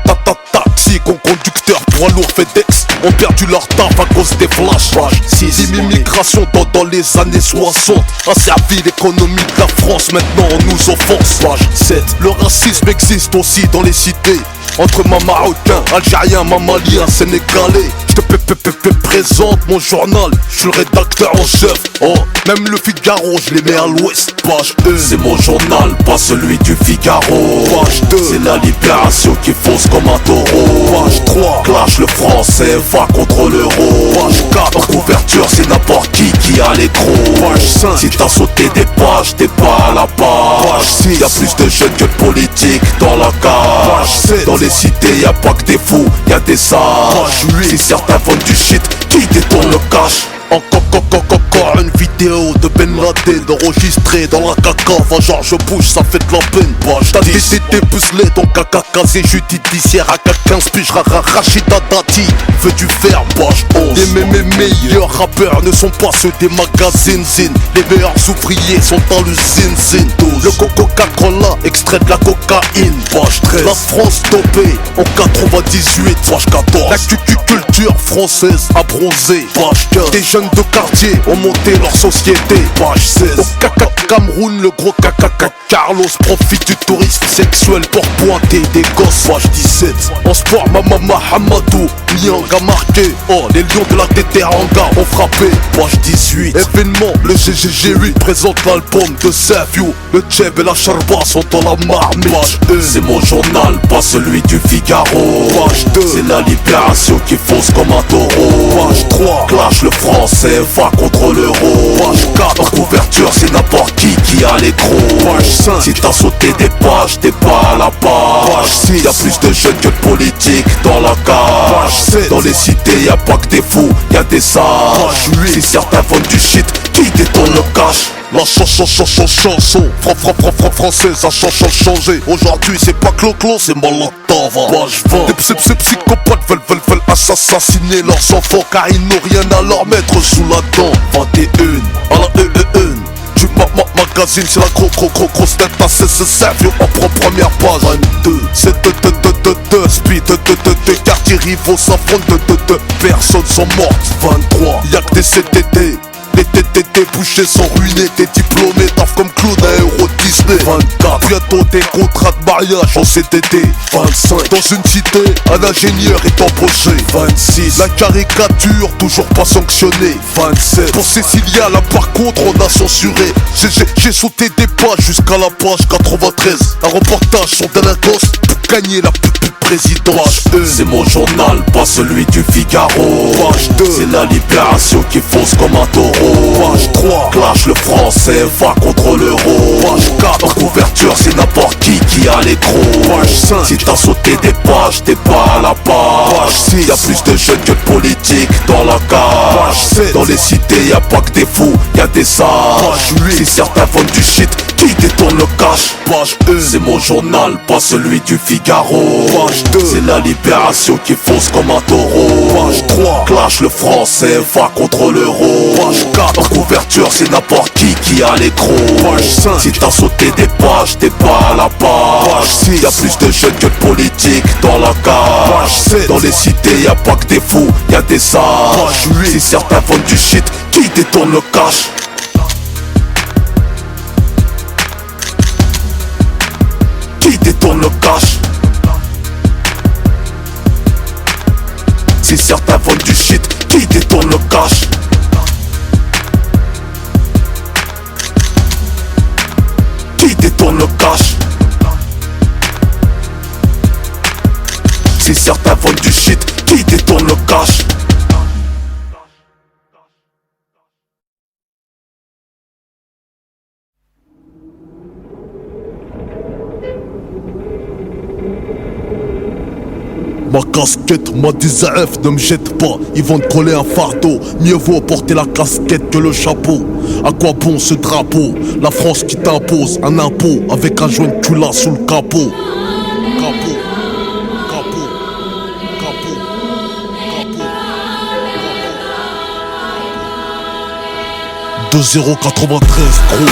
taxi, conducteurs poids lourds FedEx ont perdu leur taf à cause des flashs. 6 l'immigration dans les années 60 a servi l'économie de la France, maintenant on nous offense. 7 le racisme existe aussi dans les cités. Entre ma marocain, algérien, ma malien, sénégalais. Je te présente mon journal, je suis le rédacteur en chef. Oh, même le Figaro, je les mets à l'ouest. Page 1, c'est mon journal, pas celui du Figaro. Page 2, c'est la libération qui fonce comme un taureau. Page 3, clash le français, va contre l'euro. Page 4, en couverture, c'est n'importe qui a les gros. Page 5, si t'as sauté des pages, t'es pas à la page. Page 6, y'a plus de jeunes que de politiques dans la cage. Page 7, dans les cités, y'a pas que des fous, y'a des sages. Page 8, si certains vendent du shit, qui détourne le cash. Encore une vidéo de Ben Laden enregistrée dans la caca. Enfin George Bush, ça fait de la peine. T'as des pucelés, ton caca casé judiciaire à 15 piges. Rachida Dati fait du fer, page 11. Mes meilleurs rappeurs ne sont pas ceux des magazines zine. Les meilleurs ouvriers sont dans le zine. Le Coca-Cola, extrait de la cocaïne, page 13. La France dopée en 98, page 14. La culture française a bronzé, page 15. Des jeunes de quartier ont monté leur société, page 16. Au Cameroun, le gros caca Carlos profite du tourisme sexuel pour pointer des gosses. Page 17, en sport, Mama Hamadou, Nyanga marqué. Oh, les lions de la Tétéranga ont frappé. Page 18, événement, le GGG8 présente l'album de Savio. Le Tchèb et la Charba sont dans la marmite. Page 1, c'est mon journal, pas celui du Figaro. Page 2, c'est la libération qui fonce comme un taureau. Page 3, clash le français va contre l'euro. Page 4, en couverture c'est n'importe qui a l'écro. Page 5, si t'as sauté des pages, t'es pas à la page. Page 6, y'a plus de jeunes que de politiques dans la cage. Page 7, dans les cités y'a pas que des fous, y'a des sages. Page 8, si certains vendent du shit, qui détourne le cash. La chanson française a changé. Aujourd'hui c'est pas Clo-Clo, c'est Molotov. Page 20, ces psychopathes veulent assassiner leurs enfants car ils n'ont rien à leur mettre sous la dent. 21, à la du magazine, c'est la grosse tête à Savio en première page. 22, c'est speed de quartiers rivaux s'affrontent, personnes sont mortes. 23, y'a que des CTT. Les TTT bouchés sont ruinés, t'es diplômé, taf comme Claude à Euro Disney. 24, bientôt des contrats de mariage en CTT. 25, dans une cité, un ingénieur est embauché. 26, la caricature toujours pas sanctionnée. 27, pour Cécilia là par contre on a censuré. J'ai sauté des pages jusqu'à la page 93. Un reportage sur délinquance pour gagner la pute présidence. C'est mon journal, pas celui du Figaro. Page 2, c'est la libération qui fonce comme un taureau. Page 3, clash le français va contre l'euro. Page 4, en couverture c'est n'importe qui a l'écro. Page 5, si t'as sauté des pages, t'es pas à la page. Page 6, y'a plus de jeunes que de politiques dans la cage. Page 7, dans les cités y'a pas que des fous, y'a des sages. Page 8, si certains vendent du shit, qui détourne le cash. Page 1, c'est mon journal, pas celui du Figaro. Page 2, c'est la libération qui fonce comme un taureau. Page 3, clash le français va contre l'euro. Page 4, en couverture c'est n'importe qui a l'écro. Page 5, si t'as sauté des pages, t'es pas à la page. Page 6, y'a plus de jeunes que de politiques dans la cage. Page 7, dans les cités y'a pas que des fous, y'a des sages. Page 8, si certains vendent du shit, qui détourne le cash. Qui détourne le cash. Si certains vendent du shit, qui détourne le cash. Qui détourne le cash. Si certains vendent du shit, qui détourne le cash. Ma casquette m'a dit Zaef, ne me jette pas, ils vont te coller un fardeau. Mieux vaut porter la casquette que le chapeau. À quoi bon ce drapeau? La France qui t'impose un impôt avec un joint de cula sous le capot. Capot, capot, capot, capot. 2,093 gros.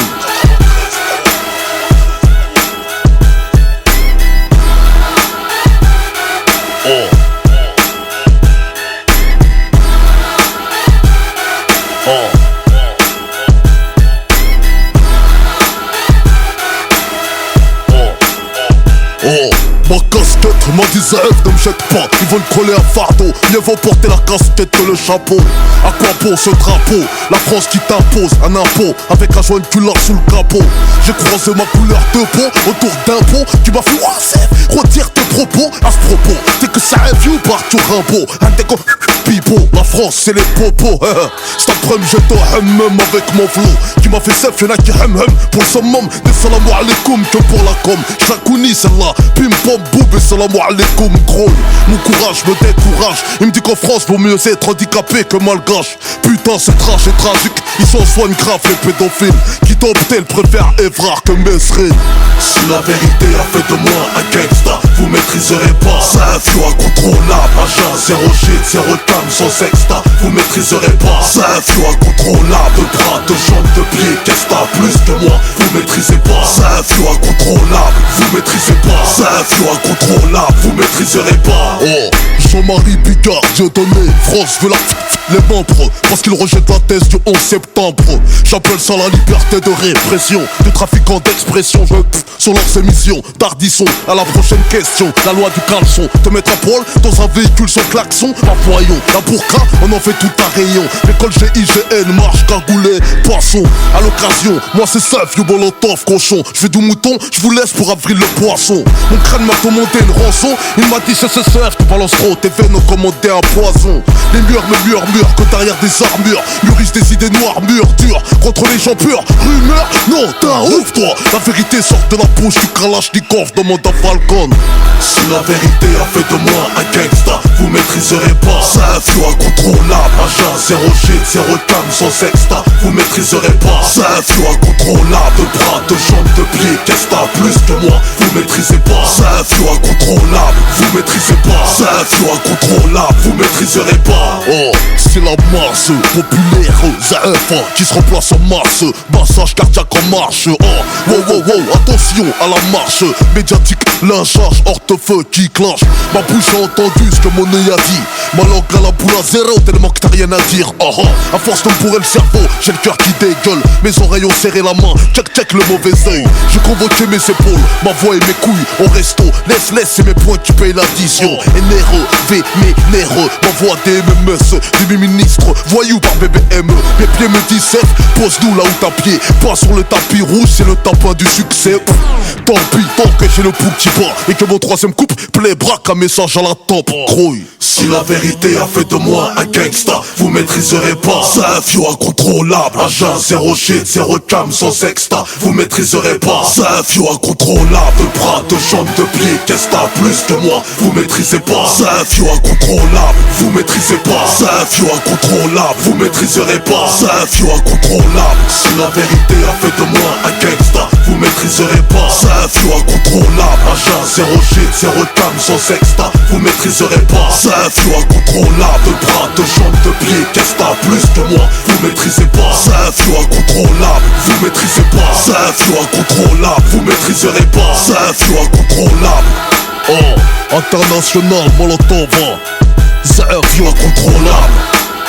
Ma casquette m'a dit Zaef, ne me jette pas, ils vont te coller un fardeau. Mieux vaut porter la casquette que le chapeau. À quoi bon ce drapeau? La France qui t'impose un impôt avec un joint de cula sous le capot. J'ai croisé ma couleur de peau autour d'un pont qui m'a fait ouah Zaef, retire tes propos. À ce propos, t'es que Zaef you par tout Rimbaud. Un déco pipo, la France c'est les popos. C'est un problème j'étais au hammam avec mon flow qui m'a fait Zaef, y'en a qui hem pour le summum. Des salam alaikum que pour la com. Chakouni celle-là, pim pom boub et salam alaikum gros. Mon courage me décourage, il me dit qu'en France vaut mieux être handicapé que malgache. Putain c'est tragique, ils s'en soignent grave les pédophiles. Qui d'opter préfère Evrard que Mesrine. Si la vérité a fait de moi un gangsta, vous maîtriserez pas. Zaef you incontrôlable, agent 0 shit, 0 cam sans sexta. Vous maîtriserez pas. Zaef you incontrôlable, de bras, de jambes, de pieds. Qu'est-ce que t'as plus que moi? Vous maîtrisez pas. Zaef you incontrôlable, vous maîtrisez pas. Zaef you incontrôlable, vous maîtriserez pas. Oh, Jean-Marie Bigard, Dieudonné, France veut les membres, parce qu'ils rejettent la thèse du 11 septembre. J'appelle ça la liberté de répression, de trafiquants d'expression. Sur leurs émissions, Tardisson, à la prochaine question. La loi du caleçon, te mettre à poil dans un véhicule sans klaxon. Bah voyons, la burqa, on en fait tout un rayon. L'école GIGN, marche, cagoulé, poisson. À l'occasion, moi c'est ça, vieux molotov, cochon. Je fais du mouton, je vous laisse pour avril le poisson. Mon crâne m'a commandé une rançon. Il m'a dit c'est CCF, tu balances trop, tes veines ont commandé un poison. Les murs me murmurent que derrière des armures mûrissent des idées noires, murs durs contre les gens purs. Rumeur, non, t'es un ouf toi. La vérité sort de la bouche du Kalachnikov, demande à Falcon. Si la vérité a fait de moi un gangsta, vous maîtriserez pas. C'est un flou incontrôlable, agent, zéro shit, zéro cam, sans sexta. Vous maîtriserez pas. C'est un flou incontrôlable, de bras, de jambes, de pieds. Qu'est-ce que t'as plus que moi, vous maîtrisez pas. C'est un flou incontrôlable, vous maîtrisez pas. C'est un flou incontrôlable, vous maîtriserez pas. Oh, c'est la masse populaire, ZF qui se remplace en masse. Massage cardiaque en marche. Oh, wow, wow, wow, attention à la marche médiatique, lynchage, hors-de-feu qui clenche. Ma bouche a entendu ce que mon œil a dit. Ma langue à la boule à zéro, tellement que t'as rien à dire. Oh, oh, à force de me bourrer le cerveau, j'ai le cœur qui dégueule. Mes oreilles ont serré la main, check le mauvais œil. J'ai convoqué mes épaules, ma voix et mes couilles au resto. Laisse, c'est mes points qui payent l'addition. Énervé, m'énerve, m'envoie des MMS, des ministres, voyous par BBME. Mes pieds me disent Seth, pose-nous là où t'as pied. Pas sur le tapis rouge, c'est le tapin du succès. Tant pis, tant que j'ai le pouls qui bat et que mon troisième couple plaît, braque un message à la tempe. Crouille. Si la vérité a fait de moi un gangsta, vous maîtriserez pas. C'est un flou incontrôlable, agent, zéro shit, zéro cam, sans sexta. Vous maîtriserez pas. C'est un flou incontrôlable, de bras, de jambes, de pieds. Qu'est-ce que t'as plus que moi, vous maîtrisez pas. C'est un flou incontrôlable, vous maîtrisez pas. C'est un flou incontrôlable, vous maîtriserez pas. C'est un flou incontrôlable. Si la vérité a fait de moi un gangsta, vous maîtriserez pas. C'est un flou incontrôlable, agent, zéro shit, zéro cam, sans sexta. Vous maîtriserez pas. C'est un flou incontrôlable, de bras, de jambes, de pieds. Qu'est-ce que t'as plus que moi, vous maîtrisez pas. C'est un flou incontrôlable, vous maîtrisez pas. C'est un flou incontrôlable, vous maîtriserez pas. C'est un flou incontrôlable. Oh, international, Molotov. C'est un flou Incontrôlable.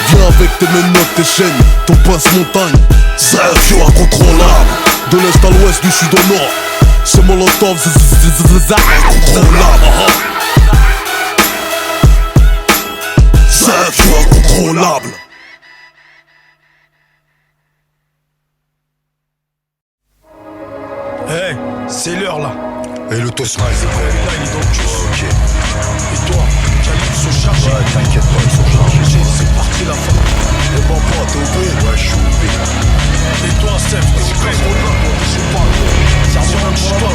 Viens avec tes menottes, tes chaînes, ton pince-montagne. C'est un flou incontrôlable. De l'est à l'ouest, du sud au nord, c'est Molotov. Incontrôlable. C'est un flou incontrôlable. Hey, c'est l'heure là. Et le Tosma c'est prêt. Là il est dans le cul. Ok. Et toi, Khalid sont chargés. Ouais, t'inquiète pas, ils sont chargés. C'est parti la fin. Et bon, pas, t'es OP? Ouais, je suis OP. Et toi, Steph, t'es prêt? Je sais pas. Ça vient même chez toi.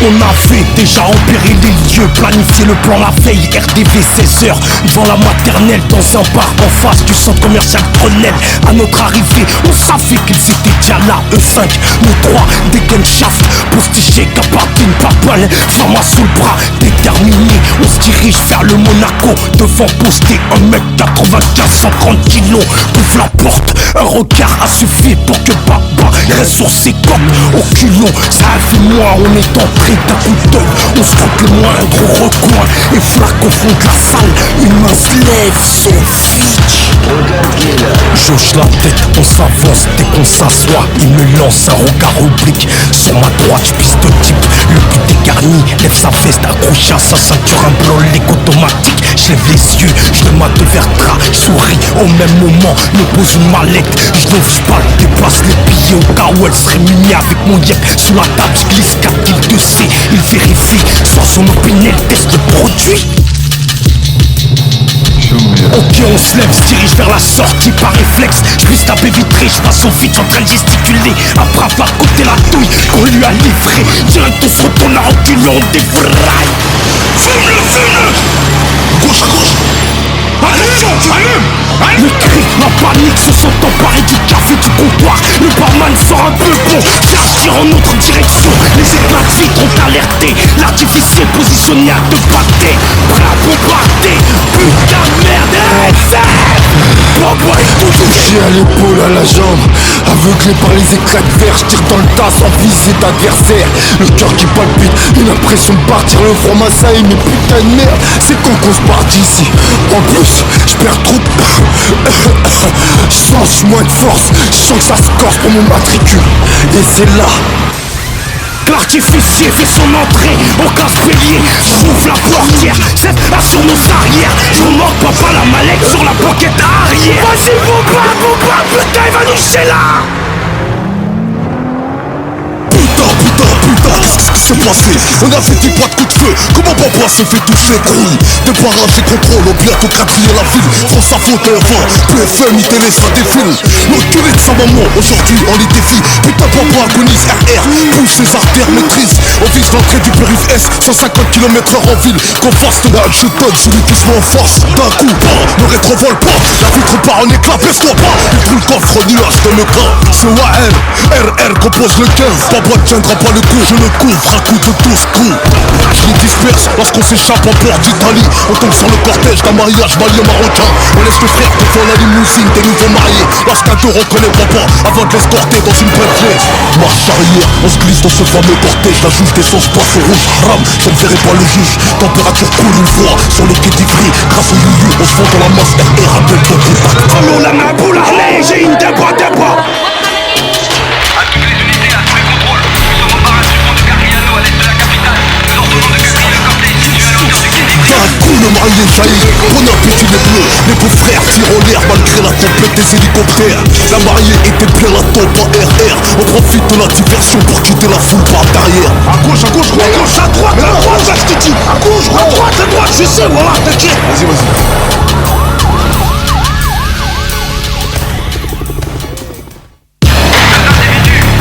On avait déjà empiré les lieux, planifié le plan la veille, RDV 16h, devant la maternelle, dans un bar en face du centre commercial Grenelle. À notre arrivée, on savait qu'ils étaient déjà là, E5, nous trois, des gunshaft, postigés, gabardine, pas balle, femme sous le bras, déterminé, on se dirige vers le Monaco, devant poster 1m95, 130 kilos, ouvre la porte, un regard a suffi pour que Baba reste sur ses côtes, au culot, ça a vu moi, on est entré d'un coup d'œil, on se frotte le moindre recoin et flaque au fond de la salle, une main se lève, son flic. J'hoche la tête, on s'avance dès qu'on s'assoit, il me lance un regard oblique, sur ma droite j'piste au type, le but est garni, lève sa veste, accroché à sa ceinture, un blanc leg automatique, j'lève les yeux, je le mate vers drap, j'souris, au même moment, me pose une mallette, j'l'ouvre, j'parle, déplace les billets au cas où elle serait munie avec mon yep, sous la table j'glisse 4 îles de C, il vérifie, sans son opinel, teste le produit. Ok, on se lève, se dirige vers la sortie par réflexe. J'puisse taper vitré, j'passe au vide, en train de gesticuler. Après avoir côté la douille qu'on lui a livré, direct on se retourne à reculons, on défouraille. Fume-le. Gauche à gauche. Attention, allume. Le cri, la panique se sont emparés du café du comptoir. Le barman sort un peu bon, tire en notre direction. Les éclats de vitre ont alerté. L'artificier positionné à 2 pâtés, prêt à bombarder. Putain de merde, SF. Baba est tout touché. pied à l'épaule, à la jambe. Aveuglé par les éclats de verre, je tire dans le tas sans viser d'adversaire. Le cœur qui palpite, une impression de partir. Le front m'assaille, mais putain de merde, c'est quand qu'on se part d'ici. En plus, je perds trop de... Je sens moins de force, je sens que ça se corse pour mon matricule. Et c'est là que l'artificier fait son entrée au casse-bélier. J'ouvre la portière, cette sur nos arrières. Je remorque papa la mallette sur la banquette arrière. Vas-y mon pas, putain il va nous chier là. Putain, qu'est-ce qui s'est passé? On a fait des boîtes de coups de feu. Comment papa s'est fait toucher, grouille? Débarrage et contrôle, on bientôt quadriller la ville. France Info, TF1, PFM, télé, ça défile. L'enculé de sa maman, aujourd'hui on les défie. Putain, papa agonise, RR, bouge ses artères, maîtrise. On vise l'entrée du périph' S, 150 km/h en ville. Qu'on fasse de la je donne celui qui se met en force. D'un coup, ne rétrovole pas. La vitre part en éclat, baisse-toi pas. Il trouve le coffre, nuage dans le grain. C'est OAL, RR compose le 15. Papa tiendra pas le coup, je le couvre à coups de 12 coups. Je les disperse lorsqu'on s'échappe en port d'Italie. On tombe sur le cortège d'un mariage malien-marocain. On laisse le frère devant la limousine des nouveaux mariés. Lorsqu'un te reconnaît papa avant de l'escorter dans une Bentley. Marche arrière, on se glisse dans ce fameux cortège. La juge d'essence passe au rouge, haram, je ne verrai pas le juge. Température coule une fois sur le quai d'Ivry. Grâce au yuyu, on se fond dans la masse RR, rappelle ton contact. Allô la main boule Harley, j'ai une débat. Le marié jaillit, bon appétit les bleus. Les beaux frères tirent en l'air malgré la tempête des hélicoptères. La mariée était bien la taupe en RR. On profite de la diversion pour quitter la foule par derrière. À gauche, à droite, ça je te dis. À gauche, à droite, je sais, voilà, t'inquiète. Vas-y.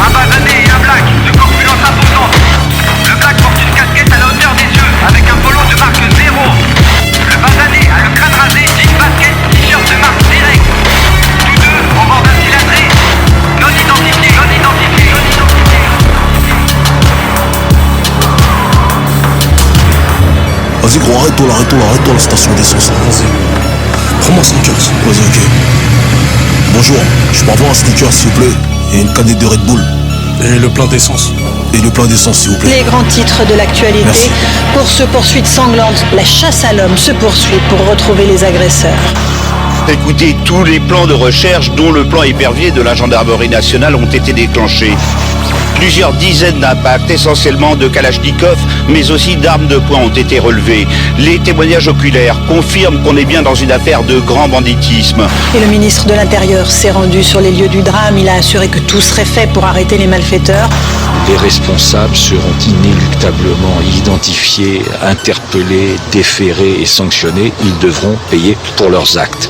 Un basané et un black de corpulence imposante. Le black porte une casquette à la hauteur des yeux avec un polo de marque 0. Le basané a le crâne rasé, jean basket, t-shirt de marque direct. Tous deux en bord d'un cylindré. Non identifié. Vas-y gros, arrête-toi là, la station d'essence. Vas-y. Prends-moi un sneakers. Vas-y, ok. Bonjour, je peux avoir un sneakers s'il vous plaît. Et une canette de Red Bull. Et le plein d'essence. Et le plein d'essence s'il vous plaît. Les grands titres de l'actualité. Merci. Course-poursuite sanglante, la chasse à l'homme se poursuit pour retrouver les agresseurs. Écoutez, tous les plans de recherche, dont le plan épervier de la gendarmerie nationale, ont été déclenchés. Plusieurs dizaines d'impacts, essentiellement de Kalachnikov, mais aussi d'armes de poing ont été relevés. Les témoignages oculaires confirment qu'on est bien dans une affaire de grand banditisme. Et le ministre de l'Intérieur s'est rendu sur les lieux du drame. Il a assuré que tout serait fait pour arrêter les malfaiteurs. Les responsables seront inéluctablement identifiés, interpellés, déférés et sanctionnés. Ils devront payer pour leurs actes.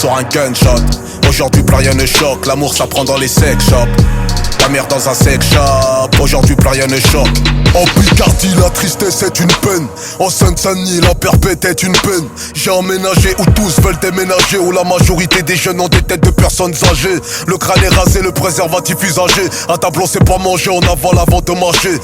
sur un gunshot. Aujourd'hui plus rien ne choque, l'amour ça prend dans les sex shops. Ta mère dans un sex shop, aujourd'hui plus rien ne choque. En Picardie, la tristesse est une peine. En Seine-Saint-Denis, la perpète est une peine. J'ai emménagé où tous veulent déménager, où la majorité des jeunes ont des têtes de personnes âgées. Le crâne est rasé, le préservatif usagé. Un tableau c'est pas manger, on avale avant de marcher.